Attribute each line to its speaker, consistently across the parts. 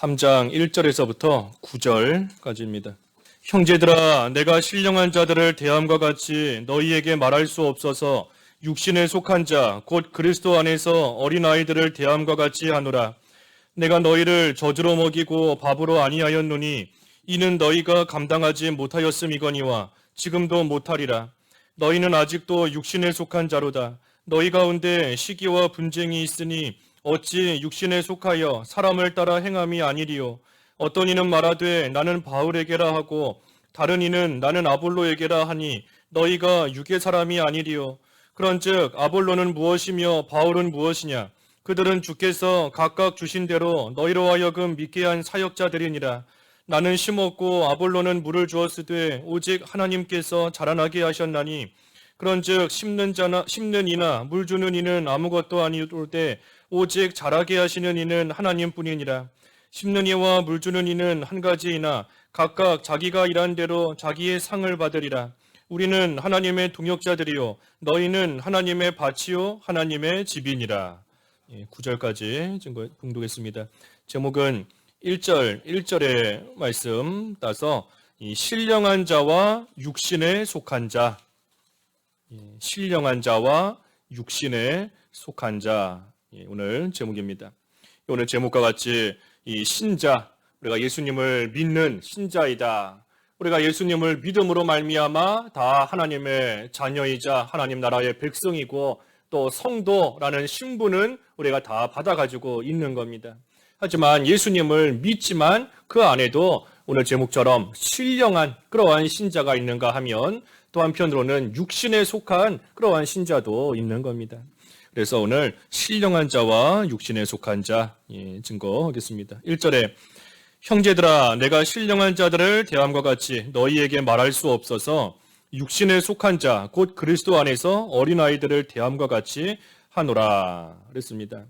Speaker 1: 3장 1절에서부터 9절까지입니다. 형제들아, 내가 신령한 자들을 대함과 같이 너희에게 말할 수 없어서 육신에 속한 자, 곧 그리스도 안에서 어린아이들을 대함과 같이 하노라. 내가 너희를 젖으로 먹이고 밥으로 아니하였노니 이는 너희가 감당하지 못하였음이거니와 지금도 못하리라. 너희는 아직도 육신에 속한 자로다. 너희 가운데 시기와 분쟁이 있으니 어찌 육신에 속하여 사람을 따라 행함이 아니리요. 어떤 이는 말하되 나는 바울에게라 하고 다른 이는 나는 아볼로에게라 하니 너희가 육의 사람이 아니리요. 그런즉 아볼로는 무엇이며 바울은 무엇이냐? 그들은 주께서 각각 주신 대로 너희로 하여금 믿게 한 사역자들이니라. 나는 심었고 아볼로는 물을 주었으되 오직 하나님께서 자라나게 하셨나니 그런즉 심는 이나 물 주는 이는 아무것도 아니오되 오직 자라게 하시는 이는 하나님뿐이니라. 심는 이와 물 주는 이는 한 가지이나 각각 자기가 일한 대로 자기의 상을 받으리라. 우리는 하나님의 동역자들이요 너희는 하나님의 밭이요 하나님의 집이니라. 9절까지 봉독했습니다. 제목은 1절의 말씀 따서 신령한 자와 육신에 속한 자, 신령한 자와 육신에 속한 자, 오늘 제목입니다. 오늘 제목과 같이 이 신자, 우리가 예수님을 믿는 신자이다. 우리가 예수님을 믿음으로 말미암아 다 하나님의 자녀이자 하나님 나라의 백성이고 또 성도라는 신분은 우리가 다 받아가지고 있는 겁니다. 하지만 예수님을 믿지만 그 안에도 오늘 제목처럼 신령한 그러한 신자가 있는가 하면 또 한편으로는 육신에 속한 그러한 신자도 있는 겁니다. 그래서 오늘 신령한 자와 육신에 속한 자 증거하겠습니다. 1절에 형제들아 내가 신령한 자들을 대함과 같이 너희에게 말할 수 없어서 육신에 속한 자 곧 그리스도 안에서 어린아이들을 대함과 같이 하노라 그랬습니다.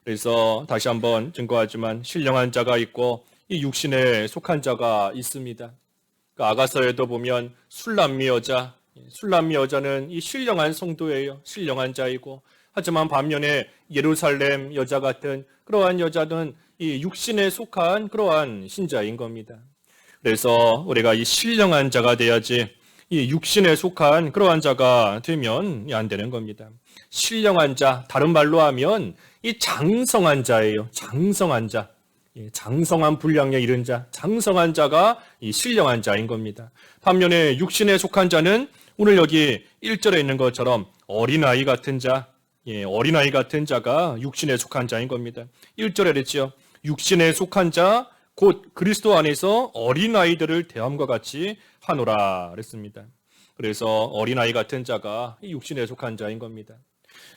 Speaker 1: 그래서 다시 한번 증거하지만 신령한 자가 있고 이 육신에 속한 자가 있습니다. 그 아가서에도 보면 술람미 여자는 이 신령한 성도예요. 신령한 자이고 하지만 반면에 예루살렘 여자 같은 그러한 여자는 이 육신에 속한 그러한 신자인 겁니다. 그래서 우리가 이 신령한 자가 돼야지 이 육신에 속한 그러한 자가 되면 안 되는 겁니다. 신령한 자, 다른 말로 하면 이 장성한 자예요. 장성한 자. 장성한 분량에 이른 자, 장성한 자가 이 신령한 자인 겁니다. 반면에 육신에 속한 자는 오늘 여기 1절에 있는 것처럼 어린아이 같은 자, 어린아이 같은 자가 육신에 속한 자인 겁니다. 1절에 그랬죠. 육신에 속한 자, 곧 그리스도 안에서 어린아이들을 대함과 같이 하노라 그랬습니다. 그래서 어린아이 같은 자가 육신에 속한 자인 겁니다.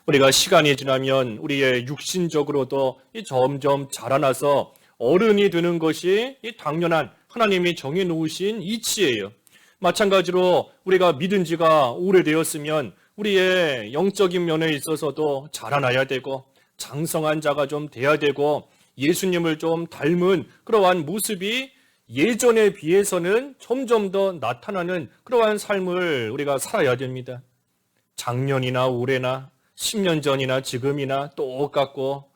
Speaker 1: 우리가 시간이 지나면 우리의 육신적으로도 점점 자라나서 어른이 되는 것이 당연한 하나님이 정해놓으신 이치예요. 마찬가지로 우리가 믿은 지가 오래되었으면 우리의 영적인 면에 있어서도 자라나야 되고 장성한 자가 좀 돼야 되고 예수님을 좀 닮은 그러한 모습이 예전에 비해서는 점점 더 나타나는 그러한 삶을 우리가 살아야 됩니다. 작년이나 올해나 10년 전이나 지금이나 똑같고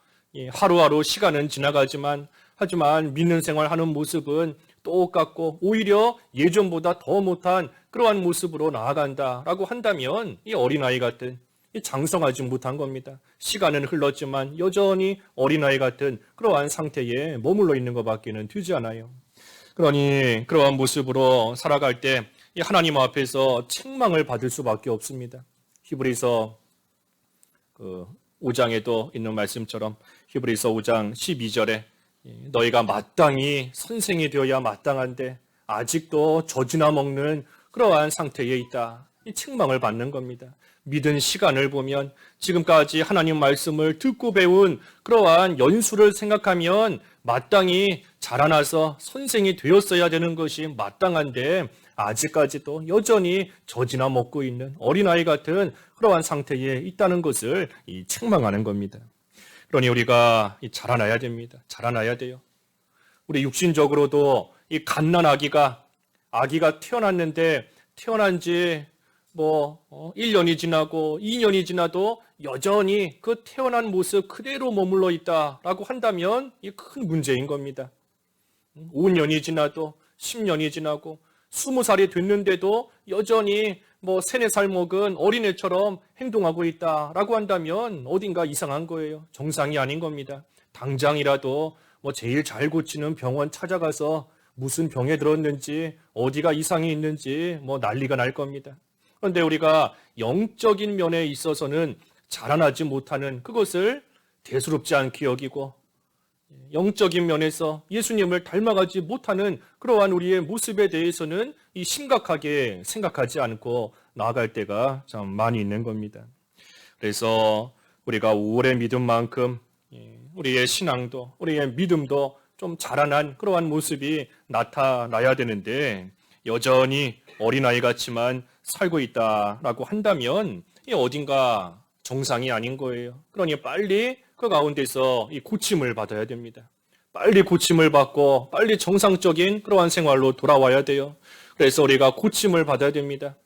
Speaker 1: 하루하루 시간은 지나가지만 하지만 믿는 생활하는 모습은 똑같고 오히려 예전보다 더 못한 그러한 모습으로 나아간다라고 한다면 이 어린아이 같은 장성하지 못한 겁니다. 시간은 흘렀지만 여전히 어린아이 같은 그러한 상태에 머물러 있는 것밖에는 되지 않아요. 그러니 그러한 모습으로 살아갈 때 하나님 앞에서 책망을 받을 수밖에 없습니다. 히브리서 5장에도 있는 말씀처럼 히브리서 5장 12절에 너희가 마땅히 선생이 되어야 마땅한데 아직도 젖이나 먹는 그러한 상태에 있다. 이 책망을 받는 겁니다. 믿은 시간을 보면 지금까지 하나님 말씀을 듣고 배운 그러한 연수를 생각하면 마땅히 자라나서 선생이 되었어야 되는 것이 마땅한데 아직까지도 여전히 젖이나 먹고 있는 어린아이 같은 그러한 상태에 있다는 것을 책망하는 겁니다. 그러니 우리가 자라나야 됩니다. 자라나야 돼요. 우리 육신적으로도 이 갓난아기가 태어났는데 태어난 지 1년이 지나고 2년이 지나도 여전히 그 태어난 모습 그대로 머물러 있다라고 한다면 이 큰 문제인 겁니다. 5년이 지나도 10년이 지나고 20살이 됐는데도 여전히 뭐 3, 4살 먹은 어린애처럼 행동하고 있다라고 한다면 어딘가 이상한 거예요. 정상이 아닌 겁니다. 당장이라도 뭐 제일 잘 고치는 병원 찾아가서 무슨 병에 들었는지 어디가 이상이 있는지 뭐 난리가 날 겁니다. 그런데 우리가 영적인 면에 있어서는 자라나지 못하는 그것을 대수롭지 않게 여기고 영적인 면에서 예수님을 닮아가지 못하는 그러한 우리의 모습에 대해서는 이 심각하게 생각하지 않고 나아갈 때가 참 많이 있는 겁니다. 그래서 우리가 오래 믿은 만큼 우리의 신앙도 우리의 믿음도 좀 자라난 그러한 모습이 나타나야 되는데 여전히 어린아이 같지만 살고 있다라고 한다면 어딘가 정상이 아닌 거예요. 그러니 빨리 그 가운데서 이 고침을 받아야 됩니다. 빨리 고침을 받고 빨리 정상적인 그러한 생활로 돌아와야 돼요. 그래서 우리가 고침을 받아야 됩니다.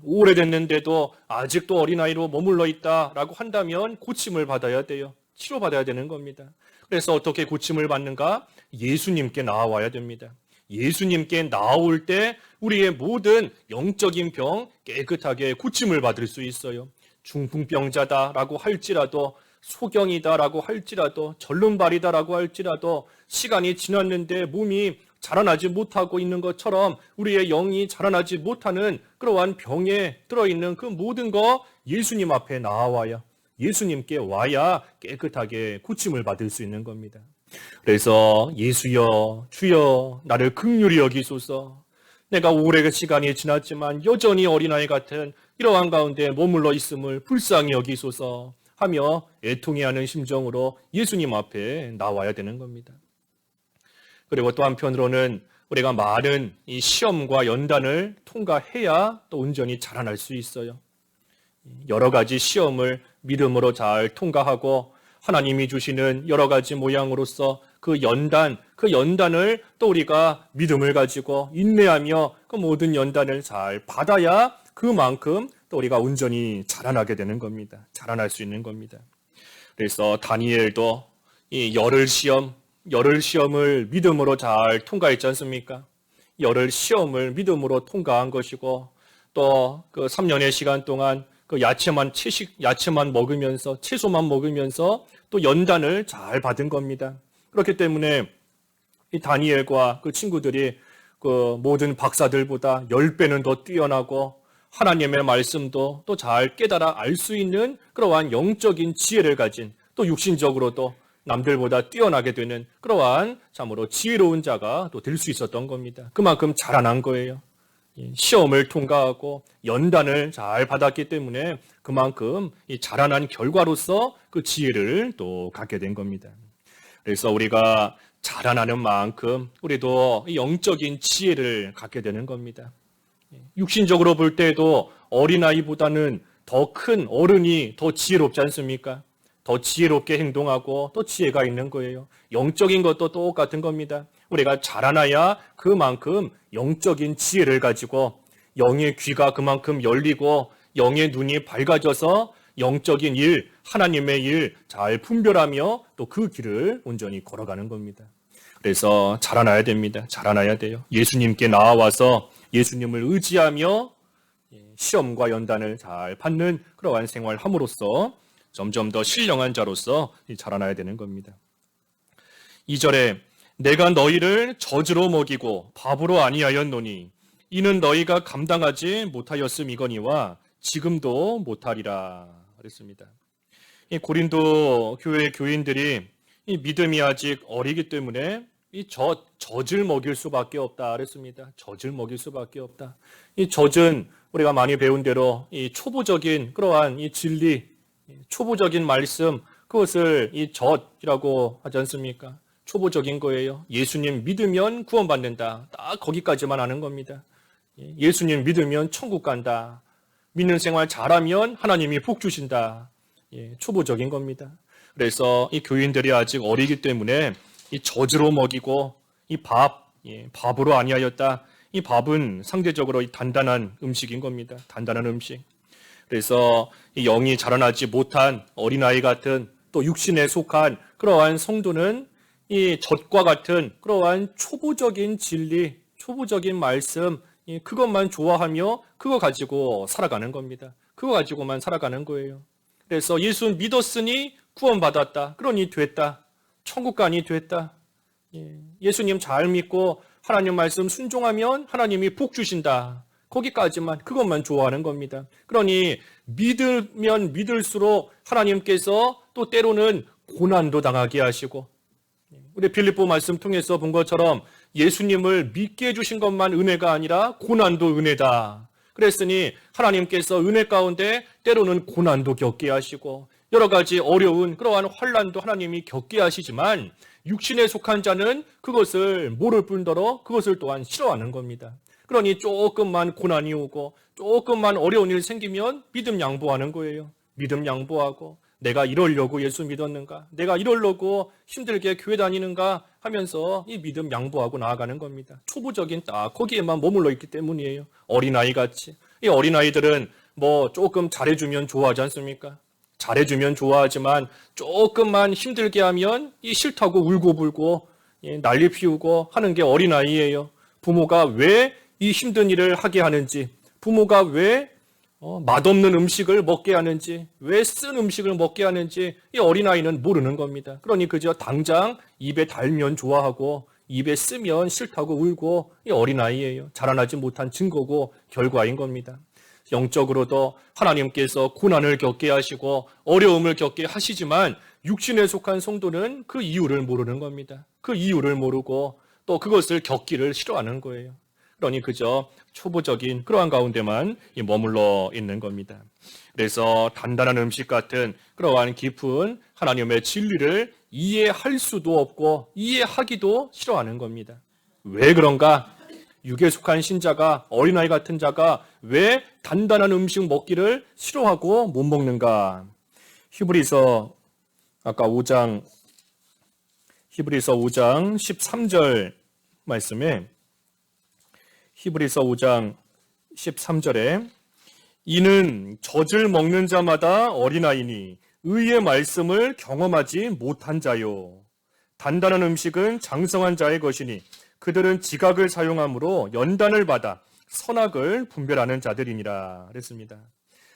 Speaker 1: 오래됐는데도 아직도 어린아이로 머물러 있다라고 한다면 고침을 받아야 돼요. 치료받아야 되는 겁니다. 그래서 어떻게 고침을 받는가? 예수님께 나아와야 됩니다. 예수님께 나아올 때 우리의 모든 영적인 병 깨끗하게 고침을 받을 수 있어요. 중풍병자다라고 할지라도 소경이다라고 할지라도 절름발이다라고 할지라도 시간이 지났는데 몸이 자라나지 못하고 있는 것처럼 우리의 영이 자라나지 못하는 그러한 병에 들어있는 그 모든 거 예수님 앞에 나와야 예수님께 와야 깨끗하게 고침을 받을 수 있는 겁니다. 그래서 예수여 주여 나를 긍휼히 여기소서. 내가 오래 시간이 지났지만 여전히 어린아이 같은 이러한 가운데 머물러 있음을 불쌍히 여기소서 하며 애통해하는 심정으로 예수님 앞에 나와야 되는 겁니다. 그리고 또 한편으로는 우리가 많은 이 시험과 연단을 통과해야 또 온전히 자라날 수 있어요. 여러 가지 시험을 믿음으로 잘 통과하고 하나님이 주시는 여러 가지 모양으로서 그 연단을 또 우리가 믿음을 가지고 인내하며 그 모든 연단을 잘 받아야 그만큼 또 우리가 온전히 자라나게 되는 겁니다. 자라날 수 있는 겁니다. 그래서 다니엘도 이 열흘 시험을 믿음으로 잘 통과했지 않습니까? 열흘 시험을 믿음으로 통과한 것이고 또 그 3년의 시간 동안 그 야채만 먹으면서 채소만 먹으면서 또 연단을 잘 받은 겁니다. 그렇기 때문에 이 다니엘과 그 친구들이 그 모든 박사들보다 10배는 더 뛰어나고 하나님의 말씀도 또 잘 깨달아 알 수 있는 그러한 영적인 지혜를 가진 또 육신적으로도 남들보다 뛰어나게 되는 그러한 참으로 지혜로운 자가 또 될 수 있었던 겁니다. 그만큼 자라난 거예요. 시험을 통과하고 연단을 잘 받았기 때문에 그만큼 이 자라난 결과로서 그 지혜를 또 갖게 된 겁니다. 그래서 우리가 자라나는 만큼 우리도 영적인 지혜를 갖게 되는 겁니다. 육신적으로 볼 때도 어린아이보다는 더 큰 어른이 더 지혜롭지 않습니까? 더 지혜롭게 행동하고 또 지혜가 있는 거예요. 영적인 것도 똑같은 겁니다. 우리가 자라나야 그만큼 영적인 지혜를 가지고 영의 귀가 그만큼 열리고 영의 눈이 밝아져서 영적인 일, 하나님의 일 잘 분별하며 또 그 길을 온전히 걸어가는 겁니다. 그래서 자라나야 됩니다. 자라나야 돼요. 예수님께 나와서 예수님을 의지하며 시험과 연단을 잘 받는 그러한 생활을 함으로써 점점 더 신령한 자로서 자라나야 되는 겁니다. 2절에 내가 너희를 저주로 먹이고 밥으로 아니하였노니 이는 너희가 감당하지 못하였음이거니와 지금도 못하리라 그랬습니다. 이 고린도 교회 교인들이 이 믿음이 아직 어리기 때문에 이 젖을 먹일 수밖에 없다 그랬습니다. 젖을 먹일 수밖에 없다. 이 젖은 우리가 많이 배운 대로 이 초보적인 그러한 이 진리, 초보적인 말씀, 그것을 이 젖이라고 하지 않습니까? 초보적인 거예요. 예수님 믿으면 구원받는다. 딱 거기까지만 아는 겁니다. 예수님 믿으면 천국 간다. 믿는 생활 잘하면 하나님이 복 주신다. 초보적인 겁니다. 그래서 이 교인들이 아직 어리기 때문에 이 젖으로 먹이고 이 밥으로 아니하였다. 이 밥은 상대적으로 단단한 음식인 겁니다. 단단한 음식. 그래서 이 영이 자라나지 못한 어린아이 같은 또 육신에 속한 그러한 성도는 이 젖과 같은 그러한 초보적인 진리, 초보적인 말씀, 그것만 좋아하며 그거 가지고 살아가는 겁니다. 그거 가지고만 살아가는 거예요. 그래서 예수 믿었으니 구원받았다. 그러니 됐다. 천국간이 됐다. 예수님 잘 믿고 하나님 말씀 순종하면 하나님이 복 주신다. 거기까지만, 그것만 좋아하는 겁니다. 그러니 믿으면 믿을수록 하나님께서 또 때로는 고난도 당하게 하시고, 우리 빌립보 말씀 통해서 본 것처럼 예수님을 믿게 해주신 것만 은혜가 아니라 고난도 은혜다. 그랬으니 하나님께서 은혜 가운데 때로는 고난도 겪게 하시고 여러 가지 어려운 그러한 환난도 하나님이 겪게 하시지만 육신에 속한 자는 그것을 모를 뿐더러 그것을 또한 싫어하는 겁니다. 그러니 조금만 고난이 오고 조금만 어려운 일 생기면 믿음 양보하는 거예요. 믿음 양보하고 내가 이러려고 예수 믿었는가? 내가 이러려고 힘들게 교회 다니는가? 하면서 이 믿음 양보하고 나아가는 겁니다. 초보적인 딱 거기에만 머물러 있기 때문이에요. 어린아이같이. 이 어린아이들은 뭐 조금 잘해주면 좋아하지 않습니까? 잘해주면 좋아하지만 조금만 힘들게 하면 이 싫다고 울고불고 난리 피우고 하는 게 어린아이예요. 부모가 왜 이 힘든 일을 하게 하는지, 부모가 왜 맛없는 음식을 먹게 하는지, 왜 쓴 음식을 먹게 하는지 이 어린아이는 모르는 겁니다. 그러니 그저 당장 입에 달면 좋아하고 입에 쓰면 싫다고 울고 이 어린아이예요. 자라나지 못한 증거고 결과인 겁니다. 영적으로도 하나님께서 고난을 겪게 하시고 어려움을 겪게 하시지만 육신에 속한 성도는 그 이유를 모르는 겁니다. 그 이유를 모르고 또 그것을 겪기를 싫어하는 거예요. 그러니 그저 초보적인 그러한 가운데만 머물러 있는 겁니다. 그래서 단단한 음식 같은 그러한 깊은 하나님의 진리를 이해할 수도 없고 이해하기도 싫어하는 겁니다. 왜 그런가? 육에 속한 신자가, 어린아이 같은 자가 왜 단단한 음식 먹기를 싫어하고 못 먹는가? 히브리서 5장 13절 말씀에 히브리서 5장 13절에 이는 젖을 먹는 자마다 어린아이니 의의 말씀을 경험하지 못한 자요. 단단한 음식은 장성한 자의 것이니 그들은 지각을 사용함으로 연단을 받아 선악을 분별하는 자들이니라 그랬습니다.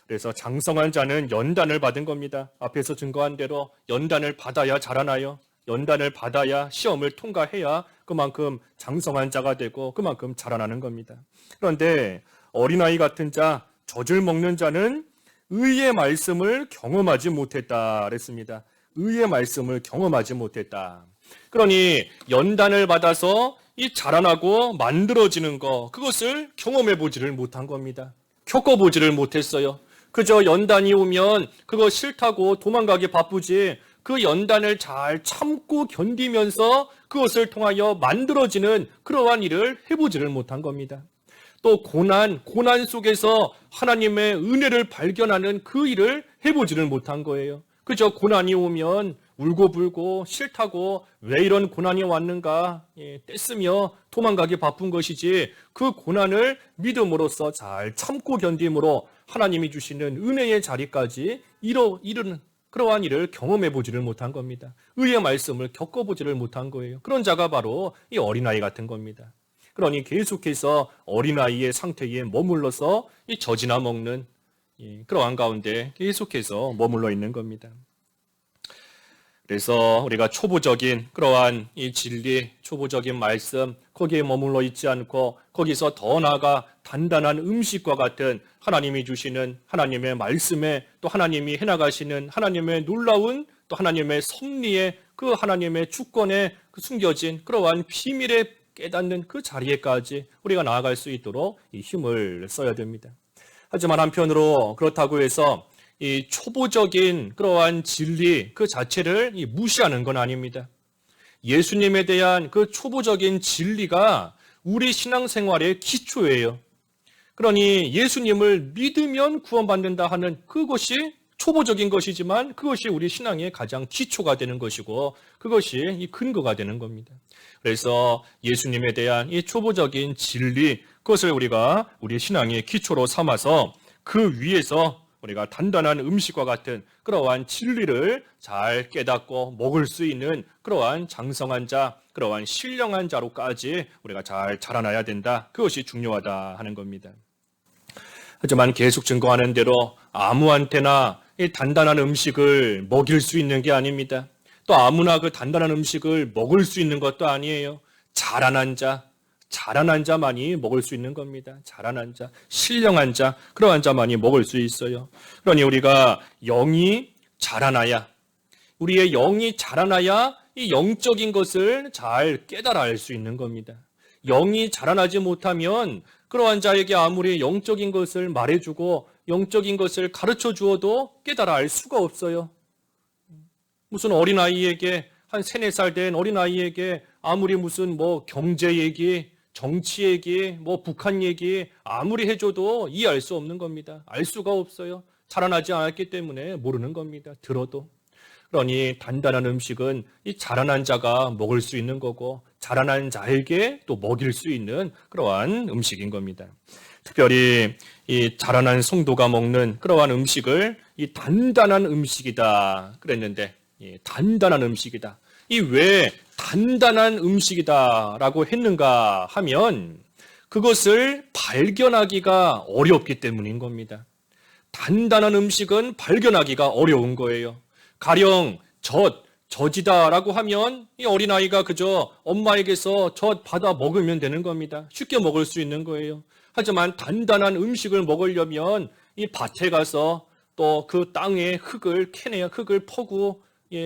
Speaker 1: 그래서 장성한 자는 연단을 받은 겁니다. 앞에서 증거한 대로 연단을 받아야 자라나요. 연단을 받아야 시험을 통과해야 그만큼 장성한 자가 되고 그만큼 자라나는 겁니다. 그런데 어린아이 같은 자, 젖을 먹는 자는 의의 말씀을 경험하지 못했다 그랬습니다. 의의 말씀을 경험하지 못했다. 그러니 연단을 받아서 이 자라나고 만들어지는 거, 그것을 경험해 보지를 못한 겁니다. 겪어보지를 못했어요. 그저 연단이 오면 그거 싫다고 도망가기 바쁘지 그 연단을 잘 참고 견디면서 그것을 통하여 만들어지는 그러한 일을 해보지를 못한 겁니다. 또 고난 속에서 하나님의 은혜를 발견하는 그 일을 해보지를 못한 거예요. 그저 고난이 오면 울고불고 싫다고 왜 이런 고난이 왔는가 떼쓰며 도망가기 바쁜 것이지 그 고난을 믿음으로써 잘 참고 견딤으로 하나님이 주시는 은혜의 자리까지 이르는 그러한 일을 경험해 보지를 못한 겁니다. 의의 말씀을 겪어보지를 못한 거예요. 그런 자가 바로 이 어린아이 같은 겁니다. 그러니 계속해서 어린아이의 상태에 머물러서 이 젖이나 먹는 그러한 가운데 계속해서 머물러 있는 겁니다. 그래서 우리가 초보적인 그러한 이 진리, 초보적인 말씀 거기에 머물러 있지 않고 거기서 더 나아가 단단한 음식과 같은 하나님이 주시는 하나님의 말씀에 또 하나님이 해나가시는 하나님의 놀라운 또 하나님의 섭리에 그 하나님의 주권에 그 숨겨진 그러한 비밀에 깨닫는 그 자리에까지 우리가 나아갈 수 있도록 이 힘을 써야 됩니다. 하지만 한편으로 그렇다고 해서 이 초보적인 그러한 진리 그 자체를 무시하는 건 아닙니다. 예수님에 대한 그 초보적인 진리가 우리 신앙생활의 기초예요. 그러니 예수님을 믿으면 구원받는다 하는 그것이 초보적인 것이지만 그것이 우리 신앙의 가장 기초가 되는 것이고 그것이 이 근거가 되는 겁니다. 그래서 예수님에 대한 이 초보적인 진리 그것을 우리가 우리 신앙의 기초로 삼아서 그 위에서 우리가 단단한 음식과 같은 그러한 진리를 잘 깨닫고 먹을 수 있는 그러한 장성한 자, 그러한 신령한 자로까지 우리가 잘 자라나야 된다. 그것이 중요하다 하는 겁니다. 하지만 계속 증거하는 대로 아무한테나 이 단단한 음식을 먹일 수 있는 게 아닙니다. 또 아무나 그 단단한 음식을 먹을 수 있는 것도 아니에요. 자라난 자만이 먹을 수 있는 겁니다. 자라난 자, 신령한 자, 그러한 자만이 먹을 수 있어요. 그러니 우리가 영이 자라나야, 우리의 영이 자라나야 이 영적인 것을 잘 깨달아 알 수 있는 겁니다. 영이 자라나지 못하면 그러한 자에게 아무리 영적인 것을 말해주고 영적인 것을 가르쳐 주어도 깨달아 알 수가 없어요. 무슨 어린아이에게, 한 3, 4살 된 어린아이에게 아무리 무슨 경제 얘기, 정치 얘기, 북한 얘기 아무리 해줘도 이해할 수 없는 겁니다. 알 수가 없어요. 자라나지 않았기 때문에 모르는 겁니다. 들어도. 그러니 단단한 음식은 이 자라난 자가 먹을 수 있는 거고 자라난 자에게 또 먹일 수 있는 그러한 음식인 겁니다. 특별히 이 자라난 성도가 먹는 그러한 음식을 이 단단한 음식이다 그랬는데, 단단한 음식이다. 이 왜 단단한 음식이다라고 했는가 하면 그것을 발견하기가 어렵기 때문인 겁니다. 단단한 음식은 발견하기가 어려운 거예요. 가령 젖이다라고 하면 이 어린아이가 그저 엄마에게서 젖 받아 먹으면 되는 겁니다. 쉽게 먹을 수 있는 거예요. 하지만 단단한 음식을 먹으려면 이 밭에 가서 또 그 땅에 흙을 캐내야, 흙을 퍼고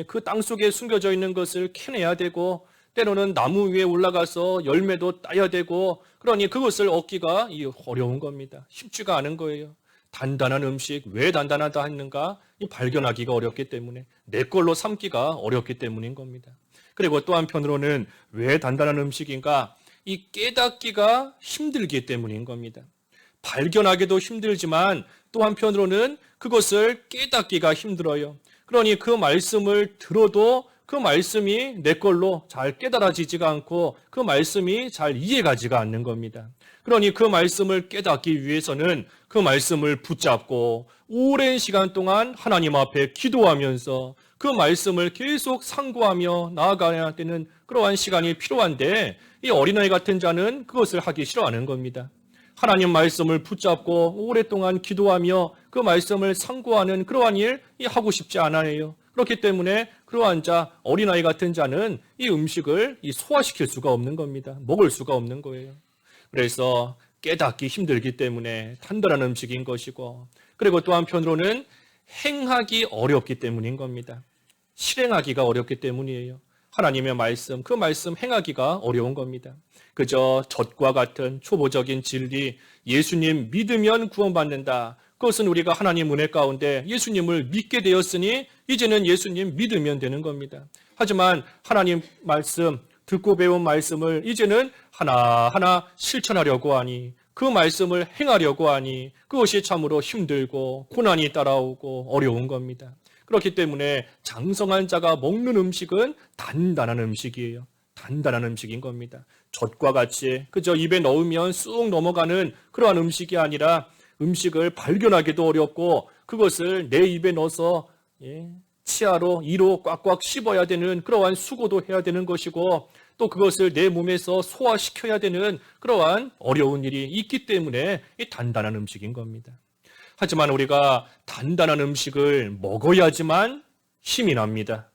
Speaker 1: 그 땅 속에 숨겨져 있는 것을 캐내야 되고, 때로는 나무 위에 올라가서 열매도 따야 되고, 그러니 그것을 얻기가 어려운 겁니다. 쉽지가 않은 거예요. 단단한 음식, 왜 단단하다 했는가? 발견하기가 어렵기 때문에, 내 걸로 삼기가 어렵기 때문인 겁니다. 그리고 또 한편으로는 왜 단단한 음식인가? 이 깨닫기가 힘들기 때문인 겁니다. 발견하기도 힘들지만 또 한편으로는 그것을 깨닫기가 힘들어요. 그러니 그 말씀을 들어도 그 말씀이 내 걸로 잘 깨달아지지가 않고 그 말씀이 잘 이해가지가 않는 겁니다. 그러니 그 말씀을 깨닫기 위해서는 그 말씀을 붙잡고 오랜 시간 동안 하나님 앞에 기도하면서 그 말씀을 계속 상고하며 나아가야 되는 그러한 시간이 필요한데, 이 어린아이 같은 자는 그것을 하기 싫어하는 겁니다. 하나님 말씀을 붙잡고 오랫동안 기도하며 그 말씀을 상고하는 그러한 일 하고 싶지 않아요. 그렇기 때문에 그러한 자, 어린아이 같은 자는 이 음식을 소화시킬 수가 없는 겁니다. 먹을 수가 없는 거예요. 그래서 깨닫기 힘들기 때문에 단단한 음식인 것이고, 그리고 또 한편으로는 행하기 어렵기 때문인 겁니다. 실행하기가 어렵기 때문이에요. 하나님의 말씀, 그 말씀 행하기가 어려운 겁니다. 그저 젖과 같은 초보적인 진리, 예수님 믿으면 구원받는다. 그것은 우리가 하나님 은혜 가운데 예수님을 믿게 되었으니 이제는 예수님 믿으면 되는 겁니다. 하지만 하나님 말씀, 듣고 배운 말씀을 이제는 하나하나 실천하려고 하니, 그 말씀을 행하려고 하니 그것이 참으로 힘들고 고난이 따라오고 어려운 겁니다. 그렇기 때문에 장성한 자가 먹는 음식은 단단한 음식이에요. 단단한 음식인 겁니다. 젖과 같이 그저 입에 넣으면 쑥 넘어가는 그러한 음식이 아니라, 음식을 발견하기도 어렵고 그것을 내 입에 넣어서 치아로, 이로 꽉꽉 씹어야 되는 그러한 수고도 해야 되는 것이고, 또 그것을 내 몸에서 소화시켜야 되는 그러한 어려운 일이 있기 때문에 이 단단한 음식인 겁니다. 하지만 우리가 단단한 음식을 먹어야지만 힘이 납니다.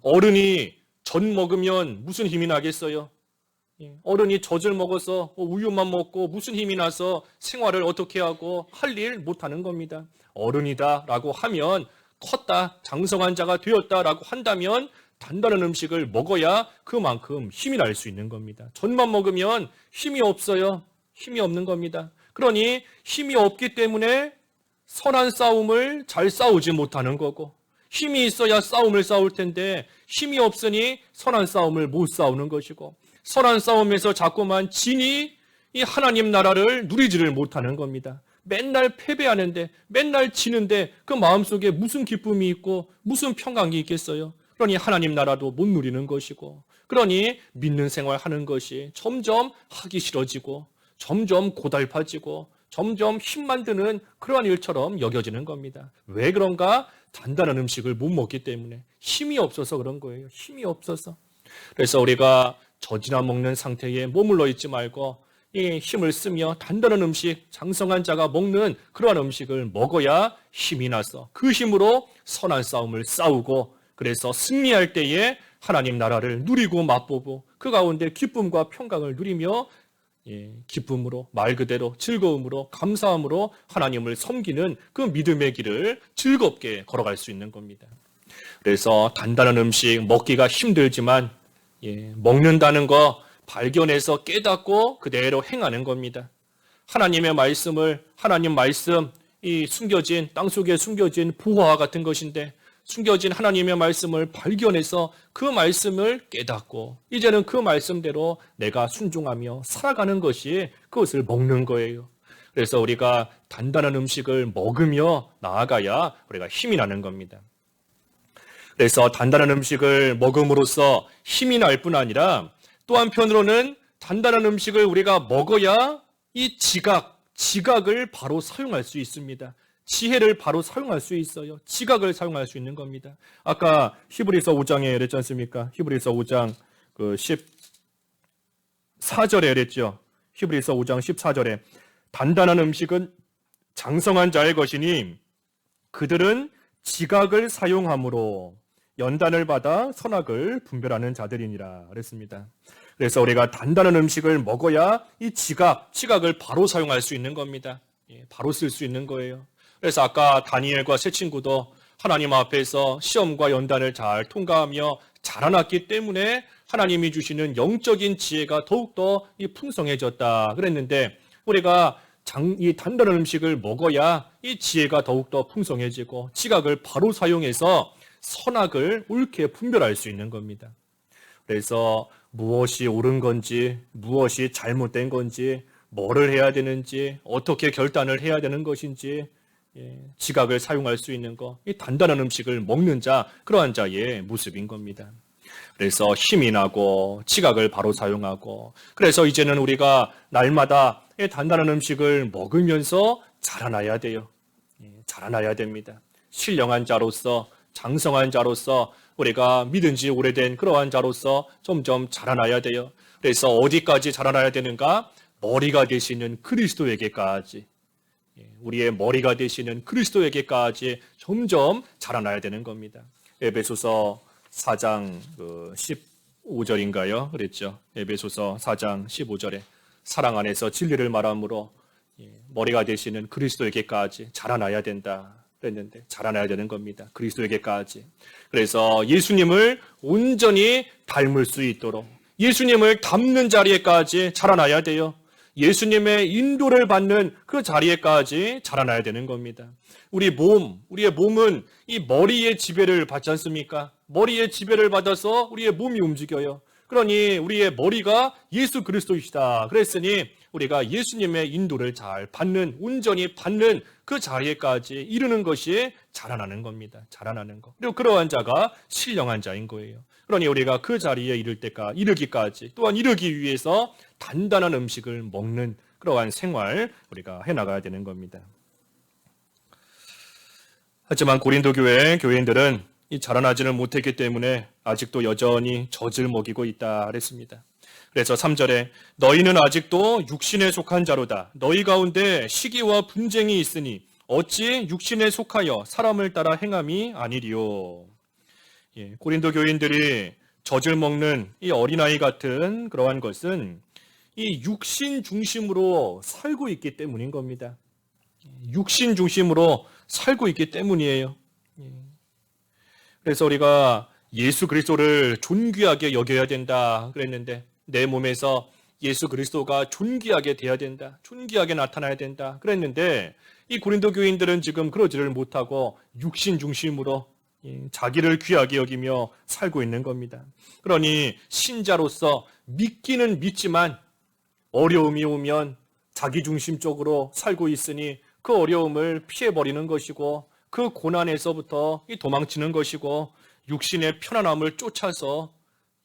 Speaker 1: 어른이 젖 먹으면 무슨 힘이 나겠어요? 어른이 젖을 먹어서 우유만 먹고 무슨 힘이 나서 생활을 어떻게 하고 할 일 못하는 겁니다. 어른이다라고 하면, 컸다, 장성한 자가 되었다라고 한다면 단단한 음식을 먹어야 그만큼 힘이 날 수 있는 겁니다. 젖만 먹으면 힘이 없어요. 힘이 없는 겁니다. 그러니 힘이 없기 때문에 선한 싸움을 잘 싸우지 못하는 거고, 힘이 있어야 싸움을 싸울 텐데 힘이 없으니 선한 싸움을 못 싸우는 것이고, 선한 싸움에서 자꾸만 지니 이 하나님 나라를 누리지를 못하는 겁니다. 맨날 패배하는데, 맨날 지는데 그 마음속에 무슨 기쁨이 있고 무슨 평강이 있겠어요? 그러니 하나님 나라도 못 누리는 것이고, 그러니 믿는 생활하는 것이 점점 하기 싫어지고 점점 고달파지고 점점 힘만 드는 그러한 일처럼 여겨지는 겁니다. 왜 그런가? 단단한 음식을 못 먹기 때문에 힘이 없어서 그런 거예요. 힘이 없어서. 그래서 우리가 젖이나 먹는 상태에 머물러 있지 말고 이 힘을 쓰며 단단한 음식, 장성한 자가 먹는 그러한 음식을 먹어야 힘이 나서 그 힘으로 선한 싸움을 싸우고 그래서 승리할 때에 하나님 나라를 누리고 맛보고 그 가운데 기쁨과 평강을 누리며 기쁨으로 말 그대로 즐거움으로 감사함으로 하나님을 섬기는 그 믿음의 길을 즐겁게 걸어갈 수 있는 겁니다. 그래서 단단한 음식 먹기가 힘들지만 먹는다는 거 발견해서 깨닫고 그대로 행하는 겁니다. 하나님의 말씀을 하나님 말씀 이 숨겨진 땅속에 숨겨진 부화와 같은 것인데 숨겨진 하나님의 말씀을 발견해서 그 말씀을 깨닫고 이제는 그 말씀대로 내가 순종하며 살아가는 것이 그것을 먹는 거예요. 그래서 우리가 단단한 음식을 먹으며 나아가야 우리가 힘이 나는 겁니다. 그래서 단단한 음식을 먹음으로써 힘이 날 뿐 아니라 또 한편으로는 단단한 음식을 우리가 먹어야 이 지각을 바로 사용할 수 있습니다. 지혜를 바로 사용할 수 있어요. 지각을 사용할 수 있는 겁니다. 아까 히브리서 5장에 그랬지 않습니까? 히브리서 5장 14절에 그랬죠. 히브리서 5장 14절에 단단한 음식은 장성한 자의 것이니 그들은 지각을 사용함으로 연단을 받아 선악을 분별하는 자들이니라 그랬습니다. 그래서 우리가 단단한 음식을 먹어야 이 지각을 바로 사용할 수 있는 겁니다. 바로 쓸 수 있는 거예요. 그래서 아까 다니엘과 세 친구도 하나님 앞에서 시험과 연단을 잘 통과하며 자라났기 때문에 하나님이 주시는 영적인 지혜가 더욱더 풍성해졌다 그랬는데 우리가 이 단단한 음식을 먹어야 이 지혜가 더욱더 풍성해지고 지각을 바로 사용해서 선악을 옳게 분별할 수 있는 겁니다. 그래서 무엇이 옳은 건지 무엇이 잘못된 건지 뭐를 해야 되는지 어떻게 결단을 해야 되는 것인지 지각을 사용할 수 있는 것, 이 단단한 음식을 먹는 자, 그러한 자의 모습인 겁니다. 그래서 힘이 나고 지각을 바로 사용하고 그래서 이제는 우리가 날마다 단단한 음식을 먹으면서 자라나야 돼요. 자라나야 됩니다. 신령한 자로서 장성한 자로서 우리가 믿은 지 오래된 그러한 자로서 점점 자라나야 돼요. 그래서 어디까지 자라나야 되는가? 머리가 되시는 그리스도에게까지 우리의 머리가 되시는 그리스도에게까지 점점 자라나야 되는 겁니다. 에베소서 4장 15절인가요? 그랬죠. 에베소서 4장 15절에 사랑 안에서 진리를 말함으로 머리가 되시는 그리스도에게까지 자라나야 된다 그랬는데 자라나야 되는 겁니다. 그리스도에게까지. 그래서 예수님을 온전히 닮을 수 있도록 예수님을 닮는 자리에까지 자라나야 돼요. 예수님의 인도를 받는 그 자리에까지 자라나야 되는 겁니다. 우리의 몸은 이 머리의 지배를 받지 않습니까? 머리의 지배를 받아서 우리의 몸이 움직여요. 그러니 우리의 머리가 예수 그리스도이시다. 그랬으니 우리가 예수님의 인도를 잘 받는, 온전히 받는 그 자리에까지 이르는 것이 자라나는 겁니다. 자라나는 것. 그리고 그러한 자가 신령한 자인 거예요. 그러니 우리가 그 자리에 이르기까지 또한 이르기 위해서 단단한 음식을 먹는 그러한 생활 우리가 해나가야 되는 겁니다. 하지만 고린도 교회 교인들은 이 자라나지는 못했기 때문에 아직도 여전히 젖을 먹이고 있다 그랬습니다. 그래서 3절에 너희는 아직도 육신에 속한 자로다. 너희 가운데 시기와 분쟁이 있으니 어찌 육신에 속하여 사람을 따라 행함이 아니리요. 고린도 교인들이 젖을 먹는 이 어린아이 같은 그러한 것은 이 육신 중심으로 살고 있기 때문인 겁니다. 육신 중심으로 살고 있기 때문이에요. 그래서 우리가 예수 그리스도를 존귀하게 여겨야 된다 그랬는데 내 몸에서 예수 그리스도가 존귀하게 돼야 된다. 존귀하게 나타나야 된다 그랬는데 이 고린도 교인들은 지금 그러지를 못하고 육신 중심으로 자기를 귀하게 여기며 살고 있는 겁니다. 그러니 신자로서 믿기는 믿지만 어려움이 오면 자기중심적으로 살고 있으니 그 어려움을 피해버리는 것이고 그 고난에서부터 도망치는 것이고 육신의 편안함을 쫓아서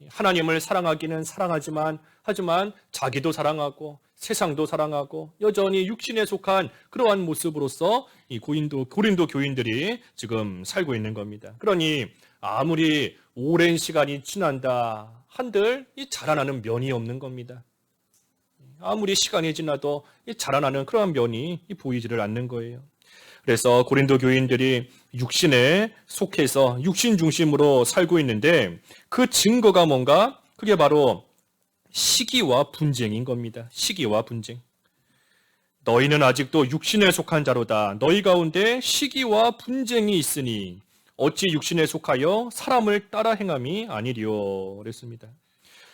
Speaker 1: 하나님을 사랑하기는 사랑하지만 하지만 자기도 사랑하고 세상도 사랑하고 여전히 육신에 속한 그러한 모습으로서 이 고린도 교인들이 지금 살고 있는 겁니다. 그러니 아무리 오랜 시간이 지난다 한들 이 자라나는 면이 없는 겁니다. 아무리 시간이 지나도 이 자라나는 그러한 면이 보이지를 않는 거예요. 그래서 고린도 교인들이 육신에 속해서 육신 중심으로 살고 있는데 그 증거가 뭔가? 그게 바로 시기와 분쟁인 겁니다. 시기와 분쟁. 너희는 아직도 육신에 속한 자로다. 너희 가운데 시기와 분쟁이 있으니 어찌 육신에 속하여 사람을 따라 행함이 아니리요. 그랬습니다.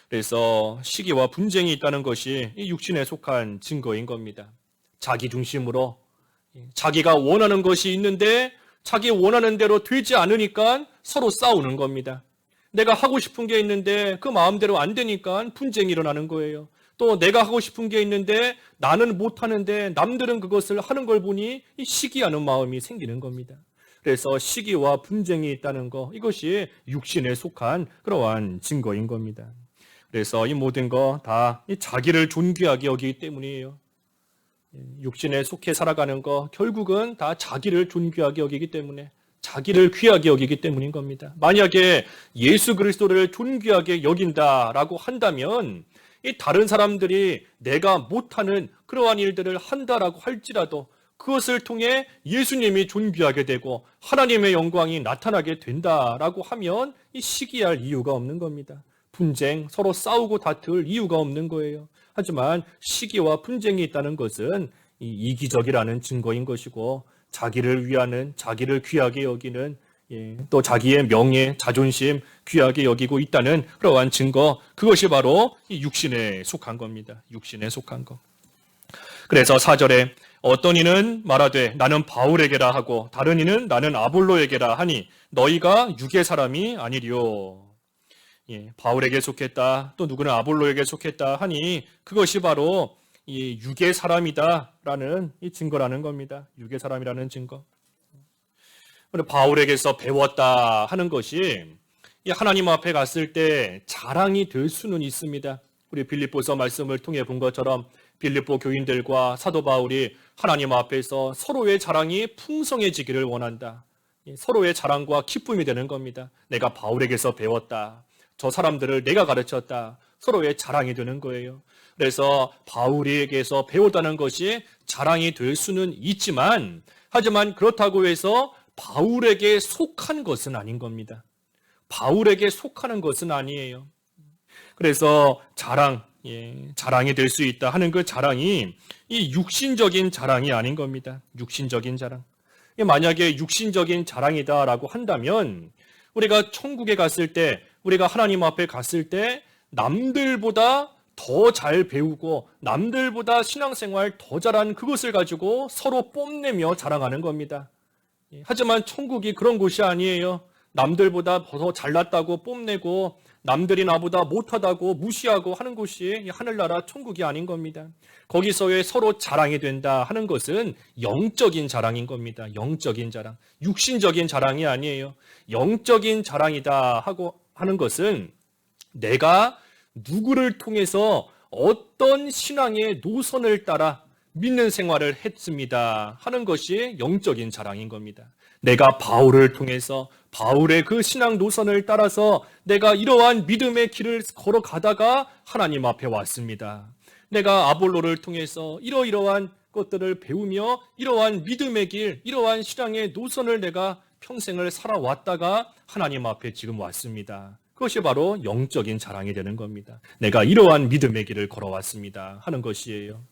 Speaker 1: 그래서 시기와 분쟁이 있다는 것이 이 육신에 속한 증거인 겁니다. 자기 중심으로 자기가 원하는 것이 있는데 자기 원하는 대로 되지 않으니까 서로 싸우는 겁니다. 내가 하고 싶은 게 있는데 그 마음대로 안 되니까 분쟁이 일어나는 거예요. 또 내가 하고 싶은 게 있는데 나는 못하는데 남들은 그것을 하는 걸 보니 이 시기하는 마음이 생기는 겁니다. 그래서 시기와 분쟁이 있다는 거, 이것이 육신에 속한 그러한 증거인 겁니다. 그래서 이 모든 거 다 자기를 존귀하게 여기기 때문이에요. 육신에 속해 살아가는 거 결국은 다 자기를 존귀하게 여기기 때문에, 자기를 귀하게 여기기 때문인 겁니다. 만약에 예수 그리스도를 존귀하게 여긴다라고 한다면 이 다른 사람들이 내가 못하는 그러한 일들을 한다라고 할지라도 그것을 통해 예수님이 존귀하게 되고 하나님의 영광이 나타나게 된다라고 하면 이 시기할 이유가 없는 겁니다. 분쟁, 서로 싸우고 다툴 이유가 없는 거예요. 하지만 시기와 분쟁이 있다는 것은 이기적이라는 증거인 것이고 자기를 위하는, 자기를 귀하게 여기는, 또 자기의 명예, 자존심 귀하게 여기고 있다는 그러한 증거, 그것이 바로 이 육신에 속한 겁니다. 육신에 속한 것. 그래서 4절에 어떤 이는 말하되 나는 바울에게라 하고 다른 이는 나는 아볼로에게라 하니 너희가 육의 사람이 아니리요. 바울에게 속했다, 또 누구는 아볼로에게 속했다 하니 그것이 바로 이 육의 사람이다라는 이 증거라는 겁니다. 육의 사람이라는 증거. 바울에게서 배웠다 하는 것이 하나님 앞에 갔을 때 자랑이 될 수는 있습니다. 우리 빌립보서 말씀을 통해 본 것처럼 빌립보 교인들과 사도 바울이 하나님 앞에서 서로의 자랑이 풍성해지기를 원한다. 서로의 자랑과 기쁨이 되는 겁니다. 내가 바울에게서 배웠다. 저 사람들을 내가 가르쳤다. 서로의 자랑이 되는 거예요. 그래서 바울에게서 배웠다는 것이 자랑이 될 수는 있지만, 하지만 그렇다고 해서 바울에게 속한 것은 아닌 겁니다. 바울에게 속하는 것은 아니에요. 그래서 자랑이 될 수 있다 하는 그 자랑이 이 육신적인 자랑이 아닌 겁니다. 육신적인 자랑. 만약에 육신적인 자랑이다라고 한다면 우리가 천국에 갔을 때, 우리가 하나님 앞에 갔을 때 남들보다 더 잘 배우고 남들보다 신앙생활 더 잘한 그것을 가지고 서로 뽐내며 자랑하는 겁니다. 하지만 천국이 그런 곳이 아니에요. 남들보다 더 잘났다고 뽐내고 남들이 나보다 못하다고 무시하고 하는 곳이 하늘나라 천국이 아닌 겁니다. 거기서의 서로 자랑이 된다 하는 것은 영적인 자랑인 겁니다. 영적인 자랑. 육신적인 자랑이 아니에요. 영적인 자랑이다 하고 하는 것은 내가 누구를 통해서 어떤 신앙의 노선을 따라 믿는 생활을 했습니다 하는 것이 영적인 자랑인 겁니다. 내가 바울을 통해서 바울의 그 신앙 노선을 따라서 내가 이러한 믿음의 길을 걸어가다가 하나님 앞에 왔습니다. 내가 아볼로를 통해서 이러이러한 것들을 배우며 이러한 믿음의 길, 이러한 신앙의 노선을 내가 평생을 살아왔다가 하나님 앞에 지금 왔습니다. 그것이 바로 영적인 자랑이 되는 겁니다. 내가 이러한 믿음의 길을 걸어왔습니다 하는 것이에요.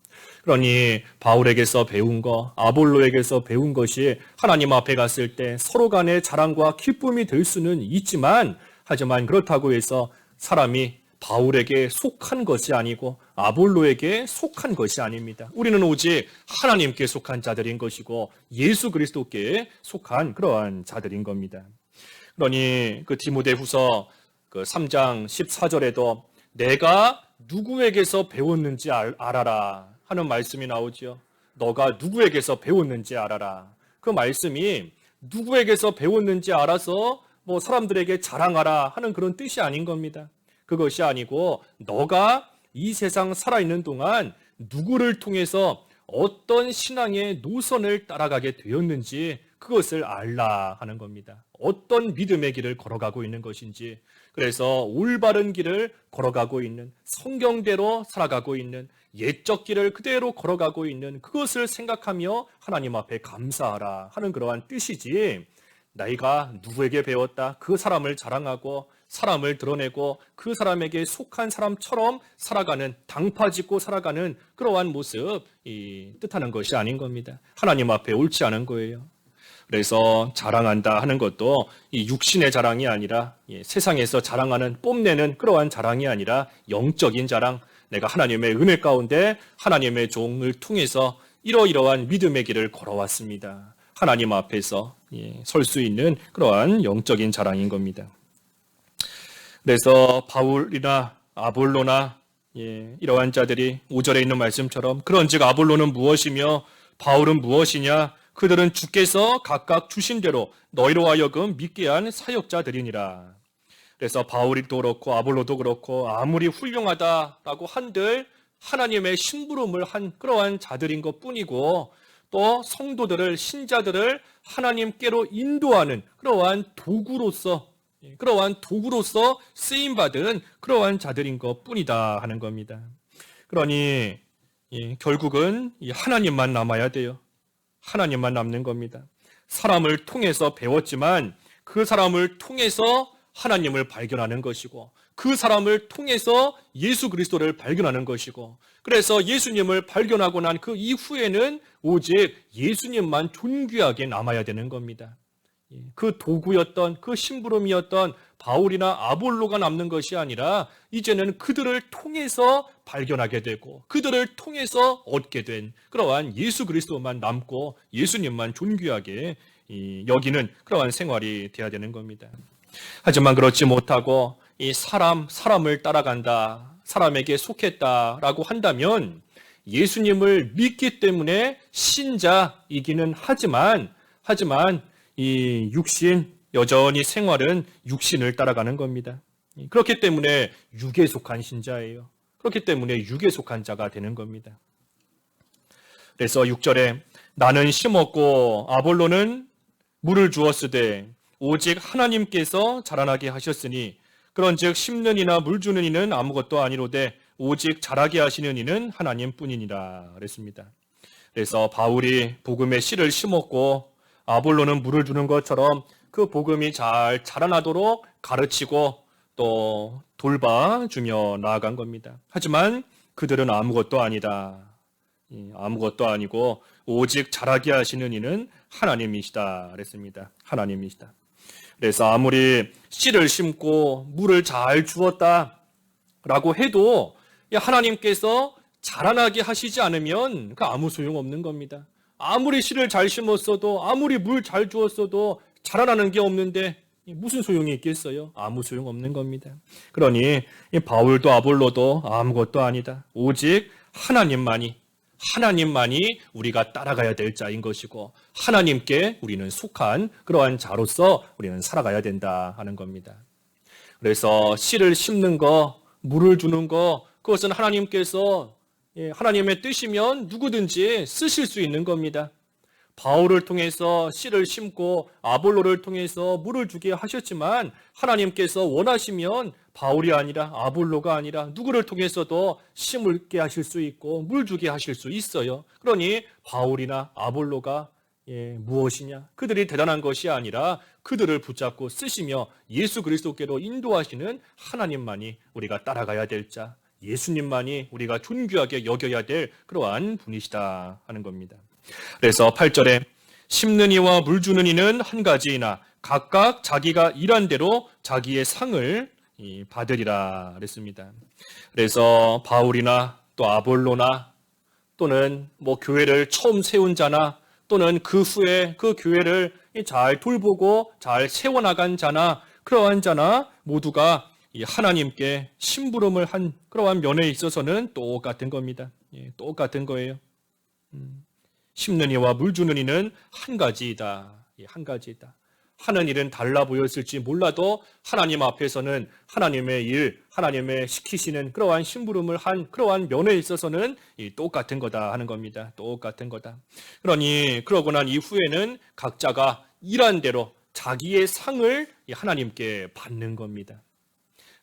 Speaker 1: 그러니 바울에게서 배운 거, 아볼로에게서 배운 것이 하나님 앞에 갔을 때 서로 간의 자랑과 기쁨이 될 수는 있지만, 하지만 그렇다고 해서 사람이 바울에게 속한 것이 아니고 아볼로에게 속한 것이 아닙니다. 우리는 오직 하나님께 속한 자들인 것이고 예수 그리스도께 속한 그러한 자들인 겁니다. 그러니 그 디모데후서 3장 14절에도 내가 누구에게서 배웠는지 알아라 하는 말씀이 나오죠. 너가 누구에게서 배웠는지 알아라. 그 말씀이 누구에게서 배웠는지 알아서 사람들에게 자랑하라 하는 그런 뜻이 아닌 겁니다. 그것이 아니고 너가 이 세상 살아있는 동안 누구를 통해서 어떤 신앙의 노선을 따라가게 되었는지 그것을 알라 하는 겁니다. 어떤 믿음의 길을 걸어가고 있는 것인지, 그래서 올바른 길을 걸어가고 있는, 성경대로 살아가고 있는, 옛적 길을 그대로 걸어가고 있는 그것을 생각하며 하나님 앞에 감사하라 하는 그러한 뜻이지, 나이가 누구에게 배웠다 그 사람을 자랑하고 사람을 드러내고 그 사람에게 속한 사람처럼 살아가는, 당파짓고 살아가는 그러한 모습 뜻하는 것이 아닌 겁니다. 하나님 앞에 옳지 않은 거예요. 그래서 자랑한다 하는 것도 이 육신의 자랑이 아니라 세상에서 자랑하는, 뽐내는 그러한 자랑이 아니라 영적인 자랑, 내가 하나님의 은혜 가운데 하나님의 종을 통해서 이러이러한 믿음의 길을 걸어왔습니다. 하나님 앞에서 설 수 있는 그러한 영적인 자랑인 겁니다. 그래서 바울이나 아볼로나 이러한 자들이 5절에 있는 말씀처럼 그런즉 아볼로는 무엇이며 바울은 무엇이냐, 그들은 주께서 각각 주신 대로 너희로 하여금 믿게 한 사역자들이니라. 그래서 바울도 그렇고 아볼로도 그렇고 아무리 훌륭하다라고 한들 하나님의 심부름을 한 그러한 자들인 것뿐이고, 또 성도들을, 신자들을 하나님께로 인도하는 그러한 도구로서 쓰임받은 그러한 자들인 것뿐이다 하는 겁니다. 그러니 결국은 하나님만 남아야 돼요. 하나님만 남는 겁니다. 사람을 통해서 배웠지만 그 사람을 통해서 하나님을 발견하는 것이고, 그 사람을 통해서 예수 그리스도를 발견하는 것이고, 그래서 예수님을 발견하고 난 그 이후에는 오직 예수님만 존귀하게 남아야 되는 겁니다. 그 도구였던, 그 심부름이었던 바울이나 아볼로가 남는 것이 아니라 이제는 그들을 통해서 발견하게 되고 그들을 통해서 얻게 된 그러한 예수 그리스도만 남고 예수님만 존귀하게 여기는 그러한 생활이 되어야 되는 겁니다. 하지만 그렇지 못하고 이 사람을 따라간다, 사람에게 속했다라고 한다면 예수님을 믿기 때문에 신자이기는 하지만 이 육신, 여전히 생활은 육신을 따라가는 겁니다. 그렇기 때문에 육에 속한 신자예요. 그렇기 때문에 육에 속한 자가 되는 겁니다. 그래서 6절에 나는 심었고 아볼로는 물을 주었으되 오직 하나님께서 자라나게 하셨으니 그런즉 심는 이나 물 주는 이는 아무것도 아니로되 오직 자라게 하시는 이는 하나님뿐이니라 그랬습니다. 그래서 바울이 복음의 씨를 심었고 아볼로는 물을 주는 것처럼 그 복음이 잘 자라나도록 가르치고 또 돌봐주며 나아간 겁니다. 하지만 그들은 아무것도 아니다. 아무것도 아니고 오직 자라게 하시는 이는 하나님이시다 그랬습니다. 하나님이시다. 그래서 아무리 씨를 심고 물을 잘 주었다라고 해도 하나님께서 자라나게 하시지 않으면 그 아무 소용없는 겁니다. 아무리 씨를 잘 심었어도, 아무리 물 잘 주었어도 자라나는 게 없는데 무슨 소용이 있겠어요? 아무 소용없는 겁니다. 그러니 바울도 아볼로도 아무것도 아니다. 오직 하나님만이 우리가 따라가야 될 자인 것이고 하나님께 우리는 속한 그러한 자로서 우리는 살아가야 된다 하는 겁니다. 그래서 씨를 심는 거, 물을 주는 거, 그것은 하나님께서 하나님의 뜻이면 누구든지 쓰실 수 있는 겁니다. 바울을 통해서 씨를 심고 아볼로를 통해서 물을 주게 하셨지만 하나님께서 원하시면 바울이 아니라 아볼로가 아니라 누구를 통해서도 심을게 하실 수 있고 물 주게 하실 수 있어요. 그러니 바울이나 아볼로가 무엇이냐? 그들이 대단한 것이 아니라 그들을 붙잡고 쓰시며 예수 그리스도께로 인도하시는 하나님만이 우리가 따라가야 될 자, 예수님만이 우리가 존귀하게 여겨야 될 그러한 분이시다 하는 겁니다. 그래서 8절에 심는 이와 물 주는 이는 한 가지이나 각각 자기가 일한 대로 자기의 상을 받으리라 그랬습니다. 그래서 바울이나 또 아볼로나 또는 교회를 처음 세운 자나 또는 그 후에 그 교회를 잘 돌보고 잘 세워나간 자나 그러한 자나 모두가 하나님께 심부름을 한 그러한 면에 있어서는 똑같은 겁니다. 똑같은 거예요. 심는 이와 물 주는 이는 한 가지이다. 한 가지이다. 하는 일은 달라 보였을지 몰라도 하나님 앞에서는 하나님의 일, 하나님의 시키시는 그러한 심부름을 한 그러한 면에 있어서는 똑같은 거다 하는 겁니다. 똑같은 거다. 그러고 난 이후에는 각자가 일한 대로 자기의 상을 하나님께 받는 겁니다.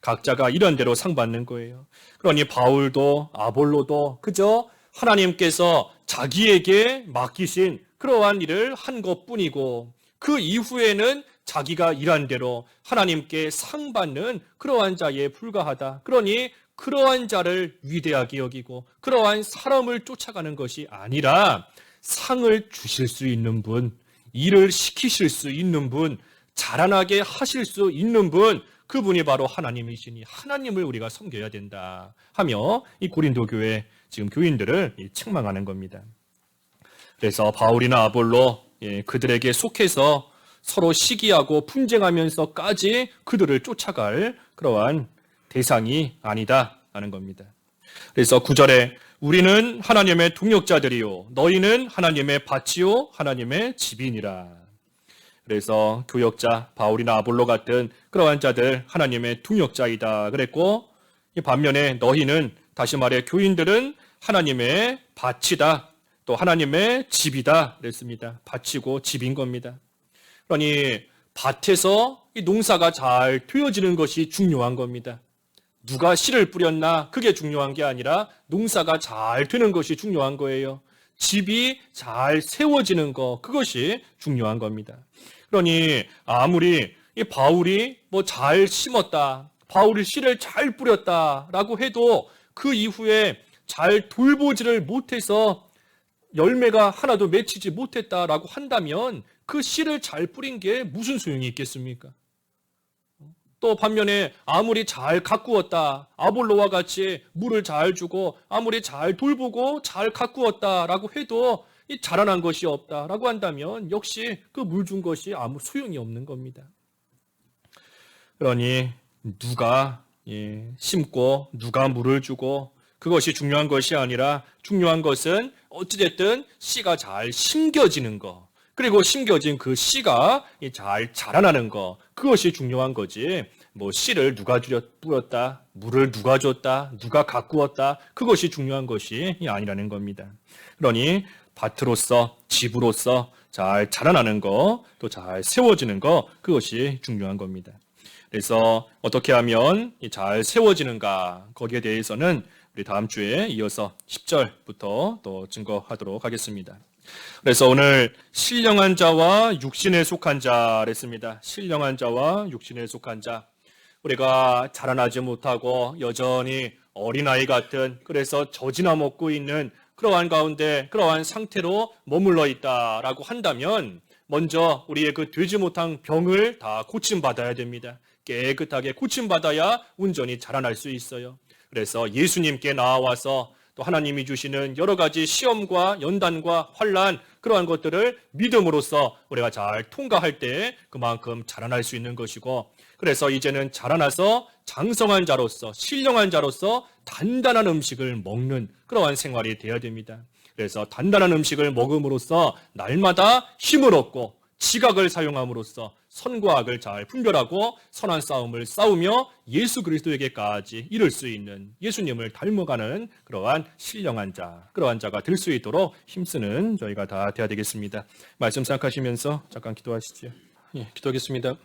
Speaker 1: 각자가 일한 대로 상 받는 거예요. 그러니 바울도 아볼로도 그저 하나님께서 자기에게 맡기신 그러한 일을 한 것뿐이고 그 이후에는 자기가 일한 대로 하나님께 상 받는 그러한 자에 불과하다. 그러니 그러한 자를 위대하게 여기고 그러한 사람을 쫓아가는 것이 아니라 상을 주실 수 있는 분, 일을 시키실 수 있는 분, 자라나게 하실 수 있는 분, 그분이 바로 하나님이시니 하나님을 우리가 섬겨야 된다 하며 이 고린도 교회 지금 교인들을 책망하는 겁니다. 그래서 바울이나 아볼로 그들에게 속해서 서로 시기하고 분쟁하면서까지 그들을 쫓아갈 그러한 대상이 아니다 하는 겁니다. 그래서 9절에 우리는 하나님의 동역자들이요 너희는 하나님의 밭이요 하나님의 집이니라. 그래서 교역자 바울이나 아볼로 같은 그러한 자들 하나님의 동역자이다 그랬고 반면에 너희는 다시 말해 교인들은 하나님의 밭이다 또 하나님의 집이다 그랬습니다. 밭이고 집인 겁니다. 그러니 밭에서 이 농사가 잘 되어지는 것이 중요한 겁니다. 누가 씨를 뿌렸나 그게 중요한 게 아니라 농사가 잘 되는 것이 중요한 거예요. 집이 잘 세워지는 것 그것이 중요한 겁니다. 그러니 아무리 이 바울이 뭐 잘 심었다, 바울이 씨를 잘 뿌렸다라고 해도 그 이후에 잘 돌보지를 못해서 열매가 하나도 맺히지 못했다라고 한다면 그 씨를 잘 뿌린 게 무슨 소용이 있겠습니까? 또 반면에 아무리 잘 가꾸었다, 아볼로와 같이 물을 잘 주고 아무리 잘 돌보고 잘 가꾸었다라고 해도 이 자라난 것이 없다라고 한다면 역시 그 물 준 것이 아무 소용이 없는 겁니다. 그러니 누가 심고 누가 물을 주고 그것이 중요한 것이 아니라 중요한 것은 어찌됐든 씨가 잘 심겨지는 거 그리고 심겨진 그 씨가 잘 자라나는 거 그것이 중요한 거지 뭐 씨를 누가 뿌렸다 물을 누가 줬다 누가 가꾸었다 그것이 중요한 것이 아니라는 겁니다. 그러니 밭으로서 집으로서 잘 자라나는 거 또 잘 세워지는 거 그것이 중요한 겁니다. 그래서 어떻게 하면 잘 세워지는가 거기에 대해서는 우리 다음 주에 이어서 10절부터 또 증거하도록 하겠습니다. 그래서 오늘 신령한 자와 육신에 속한 자를 했습니다. 신령한 자와 육신에 속한 자. 우리가 자라나지 못하고 여전히 어린아이 같은 그래서 젖이나 먹고 있는 그러한 가운데 그러한 상태로 머물러 있다라고 한다면 먼저 우리의 그 되지 못한 병을 다 고침받아야 됩니다. 깨끗하게 고침받아야 온전히 자라날 수 있어요. 그래서 예수님께 나와서 또 하나님이 주시는 여러 가지 시험과 연단과 환난 그러한 것들을 믿음으로써 우리가 잘 통과할 때 그만큼 자라날 수 있는 것이고 그래서 이제는 자라나서 장성한 자로서 신령한 자로서 단단한 음식을 먹는 그러한 생활이 되어야 됩니다. 그래서 단단한 음식을 먹음으로써 날마다 힘을 얻고 지각을 사용함으로써 선과 악을 잘 분별하고 선한 싸움을 싸우며 예수 그리스도에게까지 이를 수 있는 예수님을 닮아가는 그러한 신령한 자, 그러한 자가 될 수 있도록 힘쓰는 저희가 다 되어야 되겠습니다. 말씀 생각하시면서 잠깐 기도하시죠. 기도하겠습니다.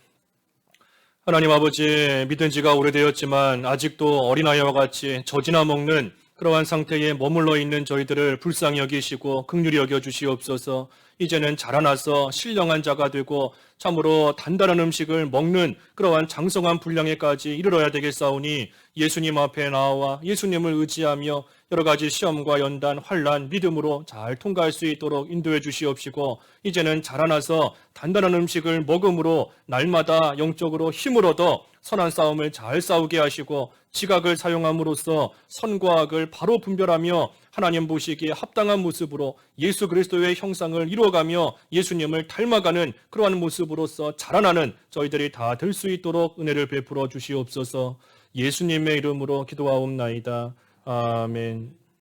Speaker 1: 하나님 아버지, 믿은 지가 오래되었지만 아직도 어린아이와 같이 젖이나 먹는 그러한 상태에 머물러 있는 저희들을 불쌍히 여기시고 긍휼히 여겨주시옵소서. 이제는 자라나서 신령한 자가 되고 참으로 단단한 음식을 먹는 그러한 장성한 분량에까지 이르러야 되겠사오니 예수님 앞에 나와 예수님을 의지하며 여러 가지 시험과 연단, 환난, 믿음으로 잘 통과할 수 있도록 인도해 주시옵시고 이제는 자라나서 단단한 음식을 먹음으로 날마다 영적으로 힘을 얻어 선한 싸움을 잘 싸우게 하시고 지각을 사용함으로써 선과 악을 바로 분별하며 하나님 보시기에 합당한 모습으로 예수 그리스도의 형상을 이루어가며 예수님을 닮아가는 그러한 모습으로서 자라나는 저희들이 다 될 수 있도록 은혜를 베풀어 주시옵소서. 예수님의 이름으로 기도하옵나이다. 아멘.